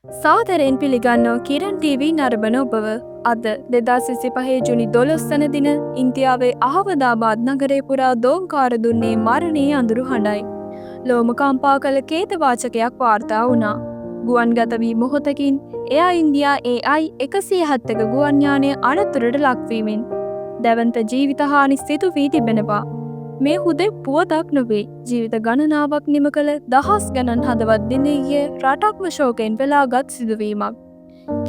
සාදරයෙන් පිළිගන්නෝ කිරන් TV නරඹන ඔබව. අද 2025 ජුනි 12 වන දින ඉන්දියාවේ අහමදාබාද් නගරේ පුරා දෝංකාර දුන්නේ මරණයේ අඳුරු හඬයි. ලෝම කම්පා කළ කේතවාචකයක් වාර්තා වුණා. ගුවන්ගත වී මොහොතකින් එයා ඉන්දියා AI 171 ගුවන් යානය අනතුරට ලක්වීමෙන් දැවන්ත ජීවිත හානි සිදු වී තිබෙනවා. මේ හුදෙක් පුවතක් නොවේ. ජීවිත ගණනාවක් නිම කළ දහස් ගණන් හදවත් දිනයේ රටක්ම ශෝකයෙන් පෙළාගත් සිදුවීමක්.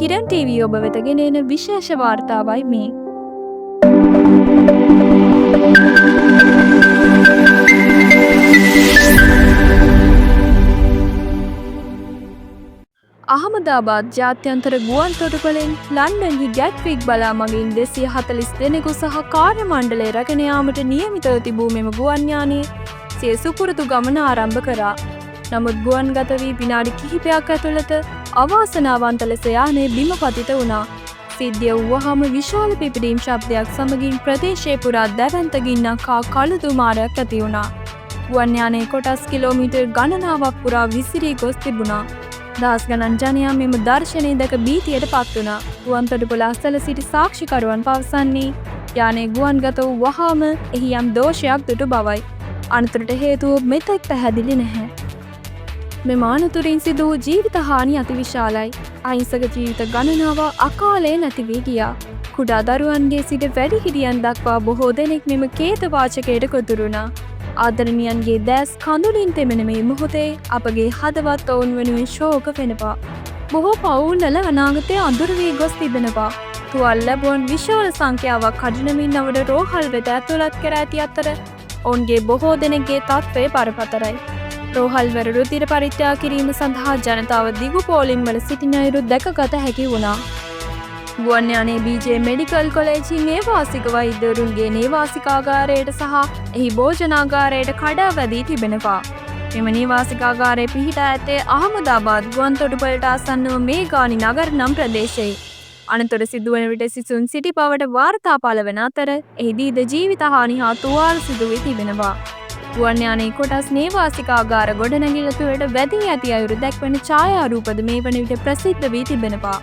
කිරන් TV ඔබ වෙත ගෙනෙන විශේෂ වාර්තාවයි මේ. අහමදාබාද් ජාත්‍යන්තර ගුවන් තොටුපළෙන් ලන්ඩන්හි ගැට්වික් බලා මගින් 240 දෙනෙකු සහ කාර්ය මණ්ඩලය රැගෙන යාමට නියමිතව තිබූ මෙම ගුවන් යානය සිය සුපුරුදු ගමන ආරම්භ කරා. නමුත් ගුවන්ගත වී විනාඩි කිහිපයක් ඇතුළත අවාසනාවන්ත ලෙස යානය බිම පතිත වුණා. සිද්ධිය වුවහම විශාල පිපිරීම් ශබ්දයක් සමගින් ප්‍රදේශය පුරා දැවැන්ත ගින්නක් හා කළු දුමාරයක් ඇති වුණා. ගුවන් යානයේ කොටස් කිලෝමීටර් ගණනාවක් පුරා විසිරී ගොස් තිබුණා. දහස් ගණන් ජනයා මෙම දර්ශනය දැක භීතියට පත් වුණා. ගුවන් තොටුපළ අසල සිටි සාක්ෂිකරුවන් පවසන්නේ යානය ගුවන්ගත වූ වහාම එහි යම් දෝෂයක් දුටු බවයි. අනතුරට හේතුව මෙතෙක් පැහැදිලි නැහැ. මෙම අනතුරින් සිදු වූ ජීවිත හානි අතිවිශාලයි. අහිංසක ජීවිත ගණනාව අකාලේ නැති වී ගියා. කුඩා දරුවන්ගේ සිට වැඩිහිටියන් දක්වා බොහෝ දෙනෙක් මෙම කේතවාචකයට ගොදුරු වුණා. ආදරණියන්ගේ දැස් කඳුලින් තෙමෙන මේ මොහොතේ අපගේ හදවත් ඔවුන් වෙනුවෙන් ශෝක වෙනවා. බොහෝ පවුල්වල අනාගතය අඳුරු වී ගොස් තිබෙනවා. තුවාල ලැබුවන් විශාල සංඛ්‍යාවක් කඩිනමින් නවඩ රෝහල් වෙත ඇතුළත් කර ඇති අතර ඔවුන්ගේ බොහෝ දෙනෙක්ගේ තත්ත්වය බරපතලයි. රෝහල්වල රුධිර පරීක්ෂා කිරීම සඳහා ජනතාව දිගු පෝලිම්වල සිටින අයුරු දැකගත හැකි වුණා. ගුවන් යානයේ BJ මෙඩිකල් කොලෙජින් නේවාසික වෛද්‍යවරුන්ගේ නේවාසිකාගාරයට සහ එහි භෝජනාගාරයට කඩා වැදී තිබෙනවා. මෙම නේවාසිකාගාරය පිහිටා ඇත්තේ අහමදාබාද් ගුවන් තොටුපළට ආසන්නව මේඝානි නගර නම් ප්‍රදේශයේ. අනතුර සිදුවන විට සිසුන් සිටි බවට වාර්තා පළ වන අතර එහිදීද ජීවිත හානි හා තුවාල සිදු වී තිබෙනවා. ගුවන් යානයේ කොටස් නේවාසිකාගාර ගොඩනැගිල්ල තුළට වැදී ඇති අයුරු දැක්වන ඡායාරූපද මේ වන විට ප්‍රසිද්ධ වී තිබෙනවා.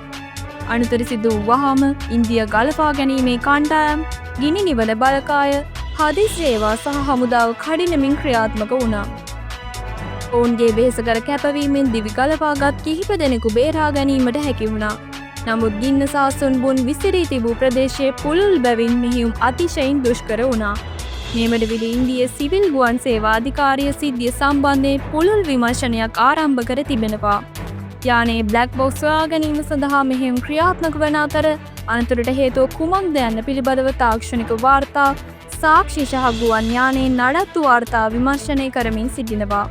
අනතුර සිදු වහාම ඉන්දිය ගලපා ගැනීමේ කණ්ඩායම්, ගිනි නිවන බලකාය, හදිසි සේවා සහ හමුදාව කඩිනමින් ක්‍රියාත්මක වුණා. ඔවුන්ගේ වෙහෙසකර කැපවීමෙන් දිවි ගලපාගත් කිහිප දෙනෙකු බේරා ගැනීමට හැකි වුණා. නමුත් ගින්න සාසුන් බුන් විසිරී තිබූ ප්‍රදේශයේ පුළුල් බැවින් මෙහියුම් අතිශයින් දුෂ්කර වුණා. මේමඩ විට ඉන්දිය සිවිල් ගුවන් සේවා අධිකාරිය සිද්ධිය සම්බන්ධයෙන් පුළුල් විමර්ශනයක් ආරම්භ කර තිබෙනවා. යානයේ බ්ලැක් බොක්ස් සොයා ගැනීම සඳහා මෙහෙයුම් ක්‍රියාත්මක වන අතර අනතුරට හේතුව කුමක්ද යන්න පිළිබඳව තාක්ෂණික වාර්තා, සාක්ෂි සහ ගුවන් යානයේ නඩත්තු වාර්තා විමර්ශනය කරමින් සිටිනවා.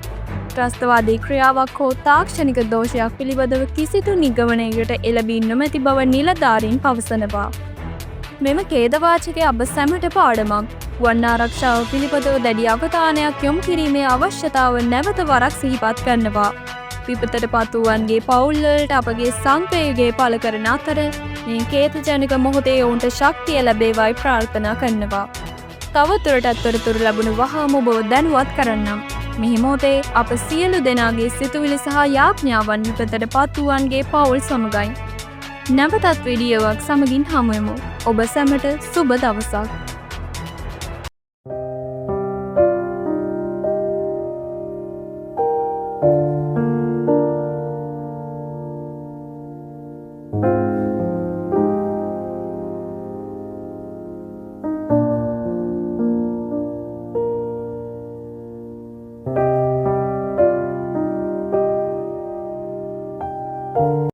ත්‍රස්තවාදී ක්‍රියාවක් හෝ තාක්ෂණික දෝෂයක් පිළිබඳව කිසිදු නිගමනයකට එළඹී නොමැති බව නිලධාරීන් පවසනවා. මෙම ඛේදවාචකය අප සැමට පාඩමක්. ගුවන් ආරක්ෂාව පිළිබඳව දැඩි අවධානයක් යොමු කිරීමේ අවශ්‍යතාව නැවත වරක් සිහිපත් කරනවා. විපතට පත්වුවන්ගේ පවුල්වලට අපගේ සංවේගය පළ කරන අතර මේ කේතජනක මොහොතේ ඔවුන්ට ශක්තිය ලැබේවායි ප්‍රාර්ථනා කරනවා. තවදුරටත් තොරතුරු ලැබුණු වහාම ඔබව දැනුවත් කරන්නම්. මෙහි මොහොතේ අප සියලු දෙනාගේ සිතුවිලි සහ යාඥාවන් විපතට පත්වුවන්ගේ පවුල් සමගයි. නැවතත් වීඩියෝවක් සමගින් හමුවෙමු. ඔබ සැමට සුබ දවසක්.